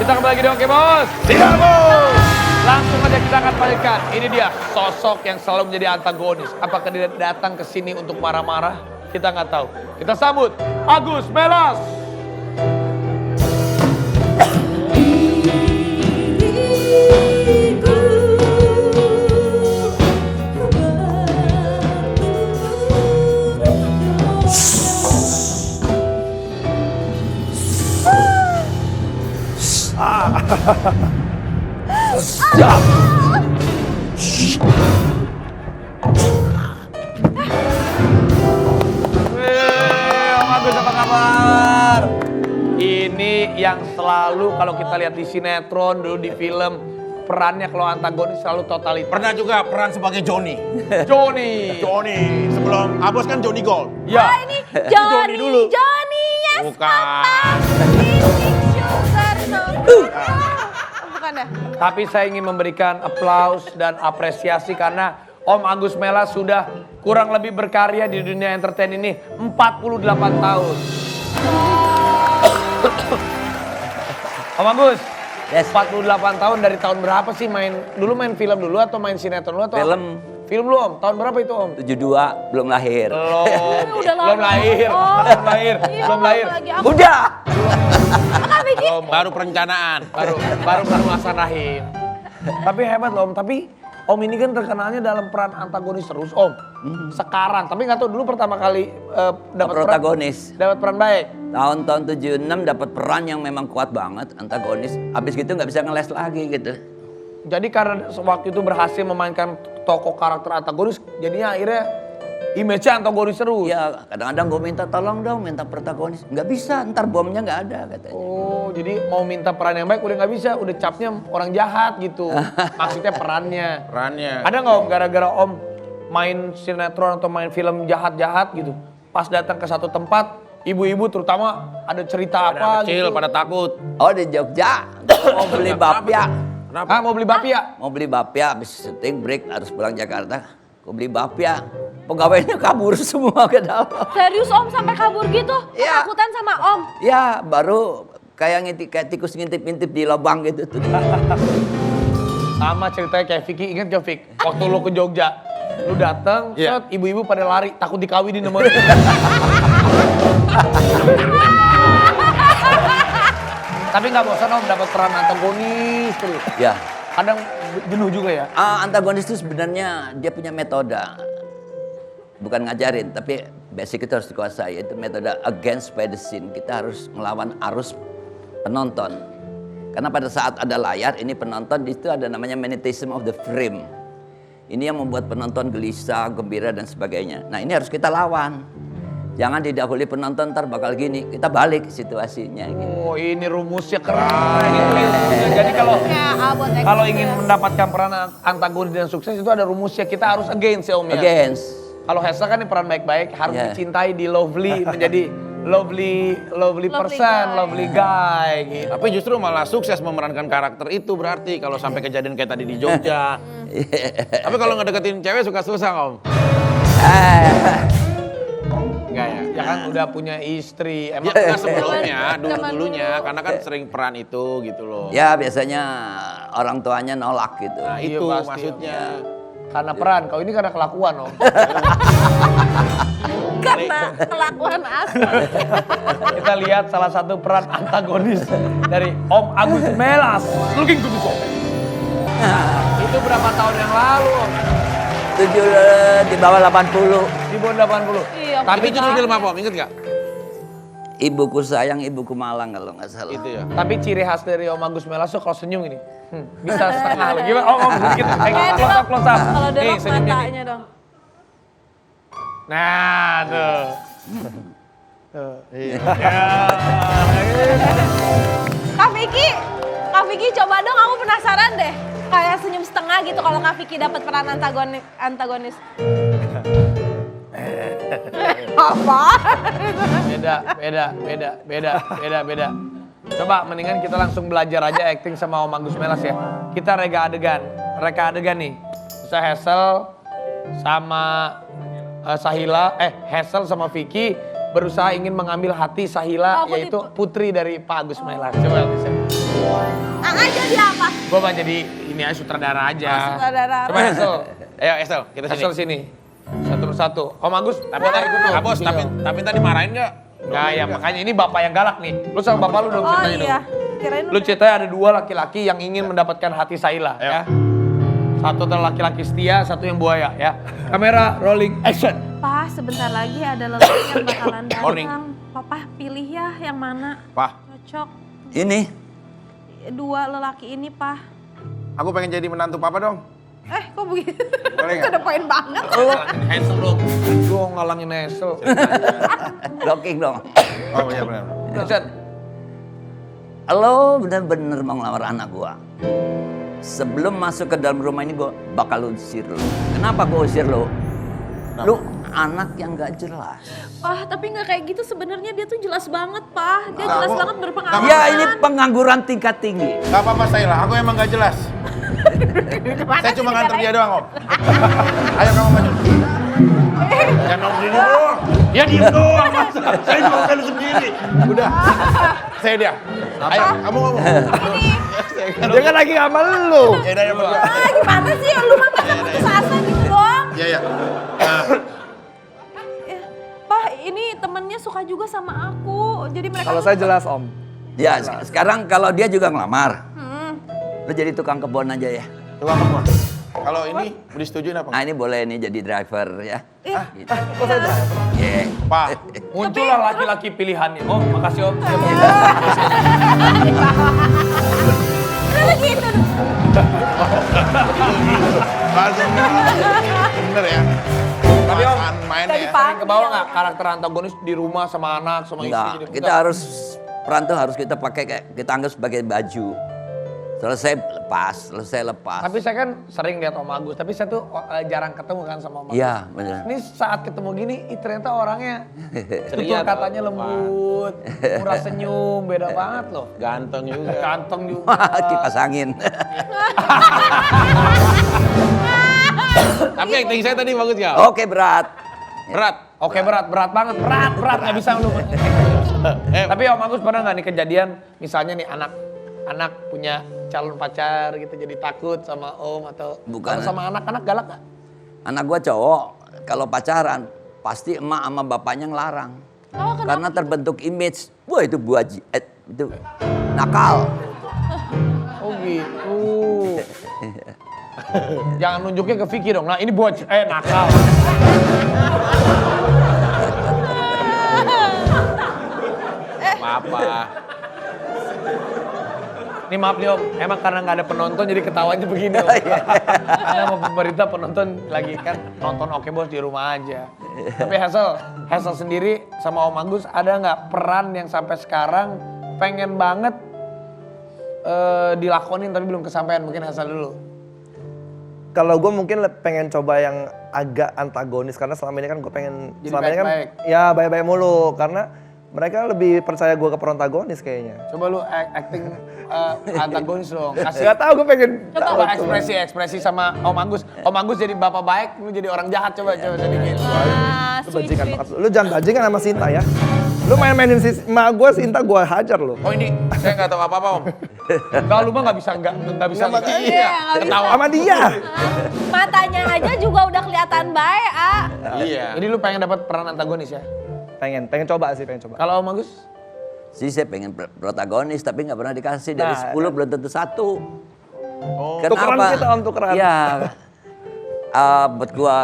Kita kembali lagi di Oke Bos. Siap, Bos. Langsung aja kita akan balikan. Ini dia sosok yang selalu menjadi antagonis. Apakah dia datang ke sini untuk marah-marah? Kita nggak tahu. Kita sambut Agus Melas. Om Agus, apa kabar? Ini yang selalu kalau kita lihat di sinetron dulu di film perannya kalau antagonis selalu totaliter. Pernah juga peran sebagai Johnny. Johnny. Johnny. Sebelum Abos kan Johnny Gold. Ya. Oh ini Johnny dulu. Johnny, yes. Bukan. Bukan ya? Tapi saya ingin memberikan aplaus dan apresiasi karena Om Agus Melas sudah kurang lebih berkarya di dunia entertain ini 48 tahun. Om Agus, Yes. 48 tahun dari tahun berapa sih main film dulu atau main sinetron dulu atau Film. apa? Film lu Om, tahun berapa itu Om? 72 belum lahir. Udah lama. Belum lahir, Oh. belum lahir, Iya, belum lahir. lagi aku. Udah. Kak Vicky. Baru perencanaan. baru perluasan rahim. Tapi hebat loh Om, tapi Om ini kan terkenalnya dalam peran antagonis terus Om. Sekarang, tapi nggak tahu dulu pertama kali dapat Protagonis. Dapat peran baik. Tahun-tahun 76 dapat peran yang memang kuat banget, antagonis. Habis gitu nggak bisa ngeles lagi gitu. Jadi karena waktu itu berhasil memainkan tokoh karakter antagonis, jadinya akhirnya image-nya antagonis terus. Ya kadang-kadang gue minta tolong dong, minta protagonis. Nggak bisa, ntar bomnya nggak ada katanya. Oh, jadi mau minta peran yang baik udah nggak bisa, udah capnya orang jahat gitu. Maksudnya perannya. Perannya. Ada nggak Om gara-gara Om main sinetron atau main film jahat-jahat gitu, pas datang ke satu tempat, ibu-ibu terutama ada cerita Pada apa kecil, gitu? pada takut. Oh di Jogja, mau beli bapia. Kenapa? Ah, mau beli bapia? Mau beli bapia, habis syuting break harus pulang Jakarta. Gue beli bapia. Pegawainya kabur semua ke dalam. Serius Om sampai kabur gitu? Iya. Ketakutan sama Om? Ya baru kayak tikus ngintip-ngintip di lubang gitu tuh. Sama ceritanya kayak Vicky, ingat gak Vick? Waktu lu ke Jogja, lu datang, Iya. set, ibu-ibu pada lari, takut dikawinin sama lu. Tapi nggak bosan Om dapat peran antagonis terus. Ya. Kadang jenuh juga ya. Antagonis itu sebenarnya dia punya metode. Bukan ngajarin, tapi basic itu harus dikuasai. Itu metode against by the scene. Kita harus melawan arus penonton. Karena pada saat ada layar, ini penonton di situ ada namanya magnetism of the frame. Ini yang membuat penonton gelisah, gembira dan sebagainya. Nah ini harus kita lawan. Jangan didahului penonton, ntar bakal gini. Kita balik situasinya. Gitu. Oh ini rumusnya keren. Ini rumusnya. Jadi kalau ingin mendapatkan peran antagonis dan sukses itu ada rumusnya. Kita harus against ya Om ya. Against. Kalau Hesa kan ini peran baik-baik harus Yeah. dicintai di lovely menjadi lovely person, guy. lovely guy gitu. Tapi justru malah sukses memerankan karakter itu berarti kalau sampai kejadian kayak tadi di Jogja. Tapi kalau ngedeketin cewek suka susah Om. Enggak ya? Ya kan udah punya istri. Ya, Emang enggak sebelumnya, Zaman dulunya dulu. karena kan sering peran itu gitu loh. Ya biasanya orang tuanya nolak gitu. Nah Iya, itu pasti, maksudnya. karena peran, kalau ini karena kelakuan Om. Karena kelakuan asli. Kita lihat salah satu peran antagonis dari Om Agus Melas. Looking to be so. Itu berapa tahun yang lalu Om? 7 di bawah 80. Di bawah 80. Iya, Tapi itu judul film apa Om? Ingat nggak? Ibuku sayang, ibuku malang kalau nggak salah. Itu ya. Tapi ciri khas dari Om Agus Melas tuh kalau senyum ini. Bisa setengah lagi. Gimana? Om sedikit. Close up. Kalau Nih dorong senyumnya nih. matanya dong. Nah tuh. Tuh. Iya. Kak Vicky coba dong, aku penasaran deh. Kayak senyum setengah gitu kalau Kak Vicky dapat peran antagonis. Apa? Beda. Coba mendingan kita langsung belajar aja acting sama Om Agus Melas ya. Kita reka adegan nih. Bisa Hazel sama Sahila, Hazel sama Vicky berusaha ingin mengambil hati Sahila, Oh, yaitu putri dari Pak Agus Melas. Coba bisa. Jadi apa? Gue mah jadi ini aja sutradara aja. Oh, sutradara. Coba Hazel. Ayo Estel, kita sini. Hazel sini. Satu persatu. Om Agus, Tapi tadi Kak Bos, tapi tadi marahin nggak? Nah ya makanya ini bapak yang galak nih. Lu sama bapak lu dong Oh ceritanya iya. dong. Kirain Lu ceritanya ada 2 laki-laki yang ingin mendapatkan hati Saila Ayo. ya. Satu adalah laki-laki setia, satu yang buaya ya. Kamera rolling action. Pa, sebentar lagi ada lelaki yang bakalan Morning. datang. Papa pilih ya yang mana. Pah, Cocok. Ini 2 lelaki ini, Pa. aku pengen jadi menantu papa dong. Kok begitu? Boleh nggak? Itu udah poin banget. Ngalangin Hazel dong. Lu ngalangin Hazel. blocking dong. Oh iya benar. Action. Lo bener-bener mau ngelamar anak gua. Sebelum masuk ke dalam rumah ini gua bakal usir lo. Kenapa gua usir lo? Lu anak yang gak jelas. Wah, tapi nggak kayak gitu sebenarnya dia tuh jelas banget, Pa. Dia Nggak, jelas Bu. banget berpengalaman. Ya ini pengangguran tingkat tinggi. Gak apa-apa Saila, aku emang gak jelas. Saya cuma nganter dia doang, Om. Ayo kamu maju. Jangan nongol diri doang. Ya diem doang, Mas. Saya juga kan sendiri. Udah. Saya dia. Ayo, kamu ngomong. Dia kan lagi sama lu. Ya udah, ya berdua. Gimana sih? Lu mah masa putus asa gitu doang. Iya, iya. Pa, ini temennya suka juga sama aku. Jadi mereka Kalau tuh- saya jelas Om. Ya sekarang kalau dia juga ngelamar. Lu jadi tukang kebun aja ya. Coba kamu. Kalau ini disetujuin apa? Nah ini boleh nih jadi driver ya. Gitu. Kok saya driver? Yeah. Pak, Muncullah laki-laki pilihannya. Oh, makasih Om. Siap. Kenapa gitu? langsung bener ya. Tapi Om, Perasaan mainnya ya. sering ke bawah nggak karakter antagonis di rumah sama anak, sama istri? Enggak, gitu? kita harus peran tuh harus kita pakai kayak kita anggap sebagai baju. Selesai lepas. Tapi saya kan sering lihat Om Agus, tapi saya tuh jarang ketemu kan sama Om Agus. Iya, benar. Ini saat ketemu gini, ternyata orangnya tutur Ceria katanya tuh, lembut, murah senyum, beda banget loh. Ganteng juga. Ganteng juga. Kipas angin. Tapi acting saya tadi bagus gak? Oke berat. Berat. Oke berat banget, berat nggak bisa lu. Tapi Om Agus pernah nggak nih kejadian, misalnya nih anak punya calon pacar gitu jadi takut sama Om atau Bukan. kalau sama anak-anak galak nggak? Anak gua cowok kalau pacaran pasti emak sama bapaknya ngelarang. Oh, kenapa? Karena terbentuk image, wah itu itu nakal. Oh gitu. Jangan nunjuknya ke Vicky dong. Nah ini buat nakal. Apa? Ini maaf nih Om, emang karena nggak ada penonton jadi ketawanya begini Om. Karena sama pemerintah penonton lagi kan nonton Oke Bos di rumah aja. Tapi Hazel sendiri sama Om Agus ada nggak peran yang sampai sekarang pengen banget dilakonin tapi belum kesampaian? Mungkin Hazel dulu. Kalau gue mungkin pengen coba yang agak antagonis karena selama ini kan gue pengen Jadi selama ini kan baik-baik. ya baik-baik mulu karena mereka lebih percaya gue ke protagonis kayaknya. Coba lu acting antagonis dong. Kasih Gak tau gue pengen coba ekspresi sama Om Agus. Om Agus jadi bapak baik, lu jadi orang jahat coba jadi gitu. Ah, Lu sweet, bajingan sweet. banget. Lu jangan bajingan sama Sinta ya. Lu main-mainin si emak gue, Sinta gue hajar lu. Oh ini saya nggak tahu apa-apa Om. Enggak lu mah nggak bisa Nggak, iya. Ketawa. Sama dia. Matanya aja juga udah kelihatan baik, ah. Iya. Jadi lu pengen dapat peran antagonis ya? Pengen coba sih, pengen coba. Kalau Om Agus? Sih saya pengen protagonis tapi nggak pernah dikasih dari Nah, 10 belum tentu 1. Oh. Tukeran kita, Om, tukeran. Iya. Buat gua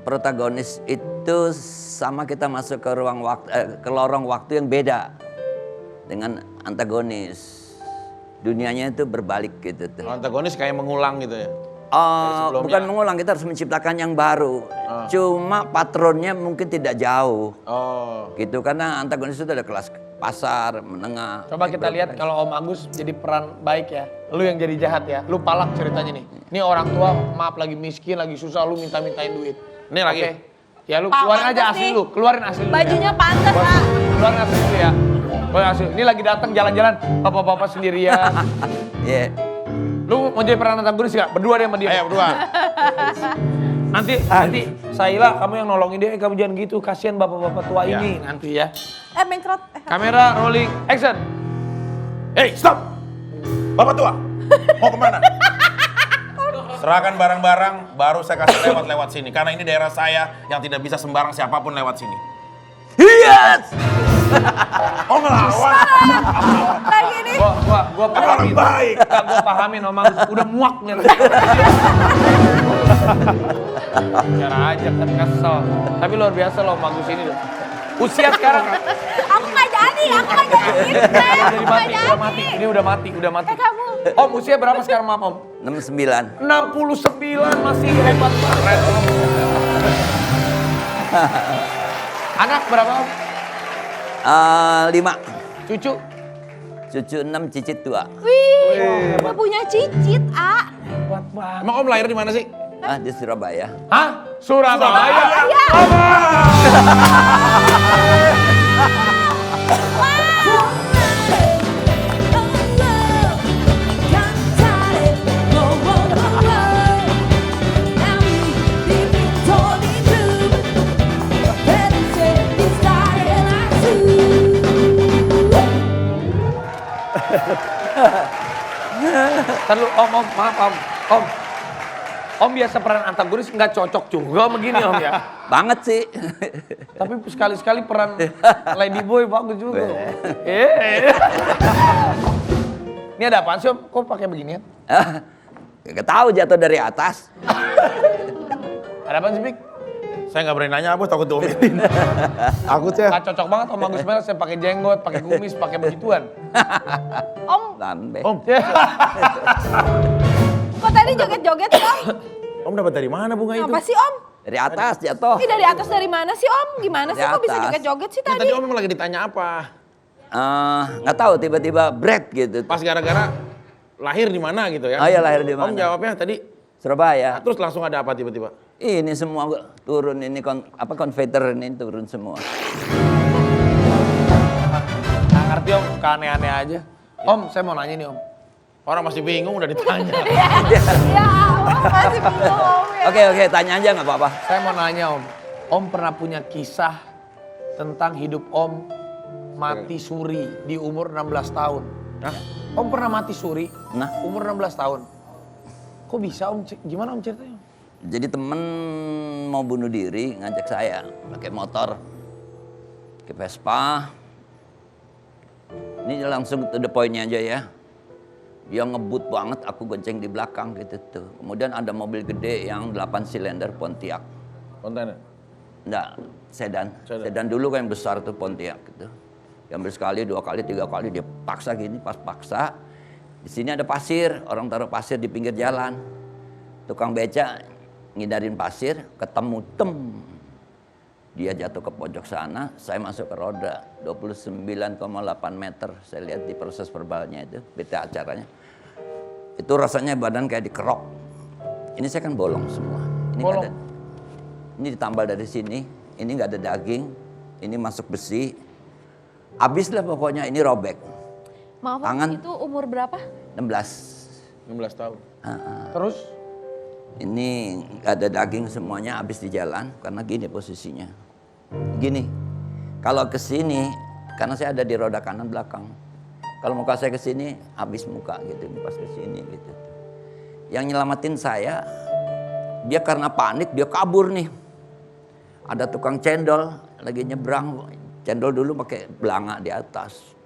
protagonis itu sama kita masuk ke ruang waktu ke lorong waktu yang beda dengan antagonis. Dunianya itu berbalik gitu tuh. Antagonis kayak mengulang gitu ya. sebelumnya. Bukan mengulang, kita harus menciptakan yang baru. Cuma patronnya mungkin tidak jauh. Oh. Gitu karena antagonis itu ada kelas pasar, menengah. Coba kita lihat kalau Om Agus jadi peran baik ya. Lu yang jadi jahat ya. Lu palak ceritanya nih. Ini orang tua maaf lagi miskin, lagi susah, lu minta-mintain duit. Ini lagi. Oke. Ya lu Pak, keluarin aja pantes asli nih. lu, keluarin asli lu. Bajunya pantas, ya. ah. Keluarin asli lu ya. Keluarin asli. Ini lagi datang jalan-jalan, bapak-bapak sendirian. Iya. Lu mau jadi peran antagonis gak? Berdua deh sama dia. Ayo berdua. Nanti Saila kamu yang nolongin dia, kamu jangan gitu, kasihan bapak-bapak tua Ya. ini nanti ya. Mencrot. Kamera rolling action. Hey, stop. Bapak tua, mau kemana? Serahkan barang-barang, baru saya kasih lewat sini. Karena ini daerah saya yang tidak bisa sembarang siapapun lewat sini. Yes! Oh ngelawan? Kayak gini. Gua pahamin. Orang baik. Gua pahamin Om Agus, udah muak nih. Biar aja kan kesel. Tapi luar biasa loh Om Agus ini. Usia sekarang Aku nggak jadi. udah mati. Ini udah mati. Kayak kamu. Om usia berapa sekarang maaf Om? 69. 69 masih hebat banget. Anak berapa Om? 5. Cucu? Cucu 6, cicit 2. Wih, udah punya cicit, A. Hebat banget. Emang Om lahir di mana sih? Di Surabaya. Hah? Surabaya? Iya. Ntar lu, Om, maaf Om. Om biasa peran antagonis nggak cocok juga begini Om ya. Banget sih. Tapi sekali-sekali peran Lady Boy bagus juga. Ini ada apaan sih Om? Kok pakai beginian? Gak tahu jatuh dari atas. Ada apaan sih Pik? Saya nggak berani nanya, Bos, takut diomelin. Aku tuh ya. Nggak cocok banget Om Agus Melas, saya pakai jenggot, pakai kumis, pakai begituan. Om, Lambe. Om, kok tadi joget-joget sih, Om? Om dapat dari mana bunga itu? Apa sih, Om? Dari atas jatuh. Ini dari atas dari mana sih, Om? Gimana sih Dari kok bisa atas. joget-joget sih Ya, tadi? tadi Om emang lagi ditanya apa? Nggak tahu tiba-tiba bread gitu. Pas gara-gara lahir di mana gitu ya? Oh iya, lahir di Om mana? jawabnya tadi, Surabaya. terus langsung ada apa tiba-tiba? Ini semua turun ini konveyor ini turun semua. Nggak ngerti Om, suka aneh-aneh aja. Om, saya mau nanya nih Om. Orang masih bingung udah ditanya. Ya, Om masih bingung, Om. Ya. Oke, tanya aja nggak apa-apa. Saya mau nanya Om. Om pernah punya kisah tentang hidup Om mati suri di umur 16 tahun. Hah? Om pernah mati suri Nah. umur 16 tahun. Kok bisa Om? Gimana Om ceritanya? Jadi temen mau bunuh diri ngajak saya pakai motor ke Vespa. Ini langsung to the point-nya aja ya. Dia ngebut banget, aku gonceng di belakang gitu tuh. Kemudian ada mobil gede yang 8 silinder Pontiac. Kontennya? Enggak, sedan. Sedan. Sedan dulu kan yang besar tuh Pontiac gitu. Diambil sekali, 2 kali, 3 kali dia paksa gini, pas paksa. Di sini ada pasir, orang taruh pasir di pinggir jalan. Tukang beca ngindarin pasir, ketemu tem. Dia jatuh ke pojok sana, saya masuk ke roda. 29,8 meter, saya lihat di proses verbalnya itu, berita acaranya. Itu rasanya badan kayak dikerok. Ini saya kan bolong semua. Ini nggak ada, ini ditambal dari sini, ini nggak ada daging, ini masuk besi. Habis lah pokoknya, ini robek. Maaf, Om, Tangan. itu umur berapa? 16. 16 tahun. Terus? Ini nggak ada daging semuanya, habis di jalan karena gini posisinya. Gini, kalau ke sini karena saya ada di roda kanan belakang. Kalau muka saya ke sini, habis muka gitu, pas ke sini gitu. Yang nyelamatin saya, dia karena panik dia kabur nih. Ada tukang cendol lagi nyebrang, cendol dulu pakai belanga di atas.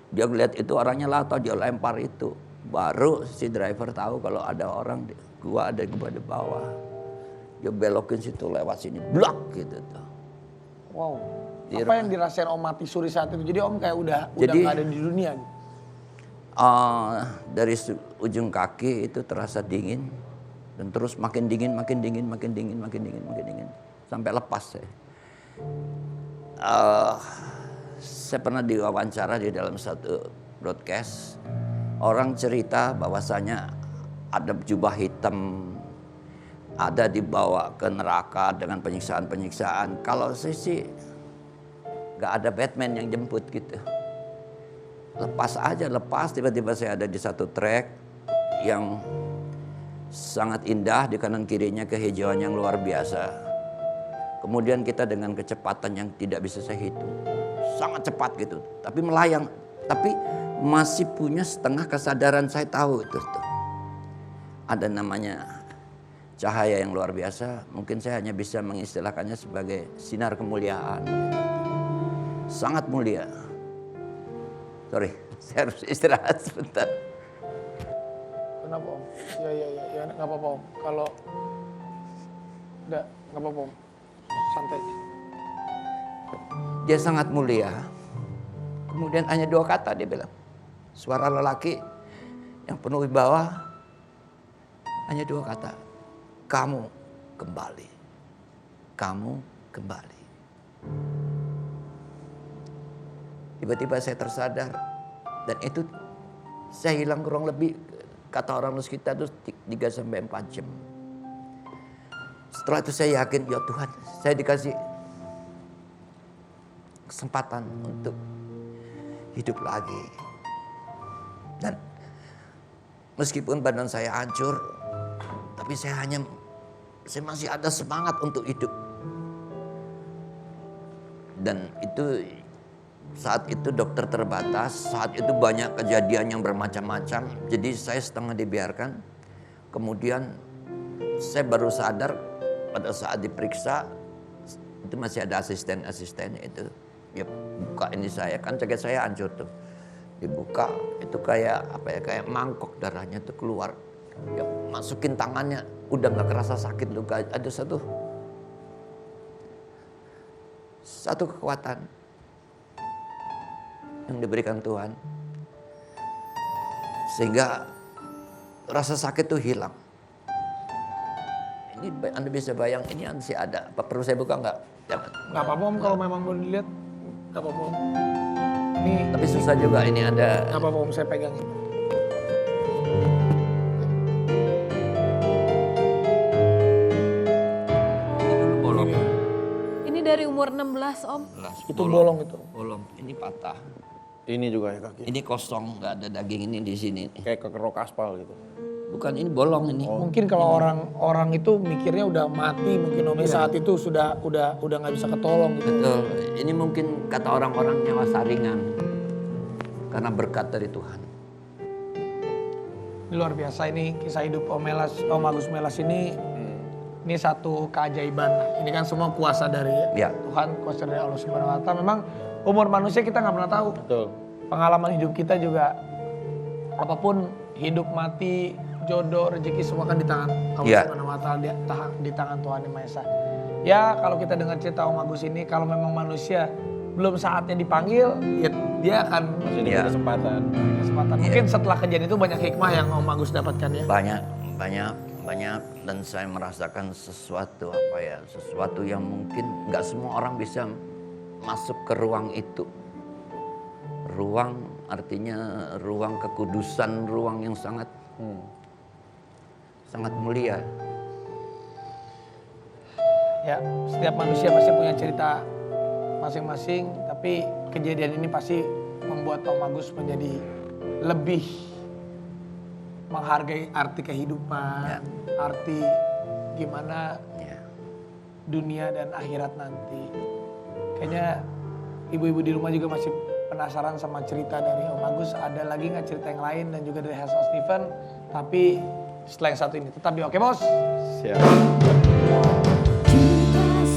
Dia lihat itu orangnya lata, dia lempar itu. Baru si driver tahu kalau ada orang, gua ada di bawah. Dia belokin situ lewat sini, blok gitu tuh. Wow. Di Apa yang dirasain Om mati suri saat itu? Jadi Om kayak udah Jadi- nggak ada di dunia gitu. Dari ujung kaki itu terasa dingin dan terus makin dingin sampai lepas saya. Saya pernah diwawancara di dalam satu broadcast, orang cerita bahwasanya ada jubah hitam, ada dibawa ke neraka dengan penyiksaan-penyiksaan. Kalau saya sih nggak ada Batman yang jemput gitu. Lepas aja, lepas tiba-tiba saya ada di satu trek yang sangat indah, di kanan kirinya kehijauan yang luar biasa. Kemudian kita dengan kecepatan yang tidak bisa saya hitung, sangat cepat gitu, tapi melayang tapi masih punya setengah kesadaran. Saya tahu itu tuh. Ada namanya cahaya yang luar biasa. Mungkin saya hanya bisa mengistilahkannya sebagai sinar kemuliaan. Sangat mulia. Sorry, saya harus istirahat sebentar. Kenapa Om? Ya nggak apa-apa Om. Kalau udah nggak apa-apa Om. Santai. Dia sangat mulia. Kemudian hanya 2 kata dia bilang. Suara lelaki yang penuh wibawa. Hanya 2 kata. Kamu kembali. Kamu kembali. Tiba-tiba saya tersadar. Dan itu saya hilang kurang lebih, kata orang nus kita itu 3-4 jam. Setelah itu saya yakin, ya Tuhan, saya dikasih kesempatan untuk hidup lagi. Dan meskipun badan saya hancur, tapi saya masih ada semangat untuk hidup. Dan itu saat itu dokter terbatas, saat itu banyak kejadian yang bermacam-macam. Jadi saya setengah dibiarkan. Kemudian saya baru sadar pada saat diperiksa, itu masih ada asisten-asistennya itu. Ya buka ini saya, kan jaket saya hancur tuh. Dibuka, itu kayak kayak mangkok darahnya tuh keluar. Ya, masukin tangannya, udah gak kerasa sakit luka. Ada satu kekuatan yang diberikan Tuhan. Sehingga rasa sakit itu hilang. Ini Anda bisa bayang, ini masih ada. Apa perlu saya buka nggak? Jangan. Nggak apa-apa Om, kalau memang mau dilihat. Nggak apa-apa Om. Ini Tapi susah juga, ini ada. nggak apa-apa Om, saya pegangin. Ini dulu bolong. Ini dari umur 16 Om. Itu bolong itu. Bolong. Ini patah. Ini juga ya kaki. Ini kosong, nggak ada daging ini di sini. Kayak kekerok aspal gitu. Bukan, ini bolong ini. Mungkin kalau orang itu mikirnya udah mati, mungkin Om saat itu sudah nggak bisa ketolong gitu. Betul. Ini mungkin kata orang-orang nyawa saringan. Karena berkat dari Tuhan. Ini luar biasa, ini kisah hidup Om Agus Melas ini satu keajaiban. Ini kan semua kuasa dari Ya. Tuhan, kuasa dari Allah Subhanahu Wa Taala. Memang umur manusia kita nggak pernah tahu. Betul. Pengalaman hidup kita juga apapun, hidup mati, jodoh, rezeki semua kan di tangan Allah Ya. Subhanahu Wa Taala, di tangan Tuhan Yang Maha Esa. Ya kalau kita dengar cerita Om Agus ini, kalau memang manusia belum saatnya dipanggil, ya dia akan Masih diberi Ya. kesempatan. kesempatan. Mungkin setelah kejadian itu banyak hikmah yang Om Agus dapatkan ya. Banyak. Dan saya merasakan sesuatu sesuatu yang mungkin nggak semua orang bisa masuk ke ruang itu. Ruang artinya ruang kekudusan, ruang yang sangat mulia. Ya, setiap manusia pasti punya cerita masing-masing, tapi kejadian ini pasti membuat Om Agus menjadi lebih menghargai arti kehidupan, Ya. arti gimana Ya. dunia dan akhirat nanti. Kayaknya ibu-ibu di rumah juga masih penasaran sama cerita dari Om Agus. Ada lagi nggak cerita yang lain dan juga dari Hasan Stephen? Tapi setelah yang satu ini tetap di Oke Bos. Siap.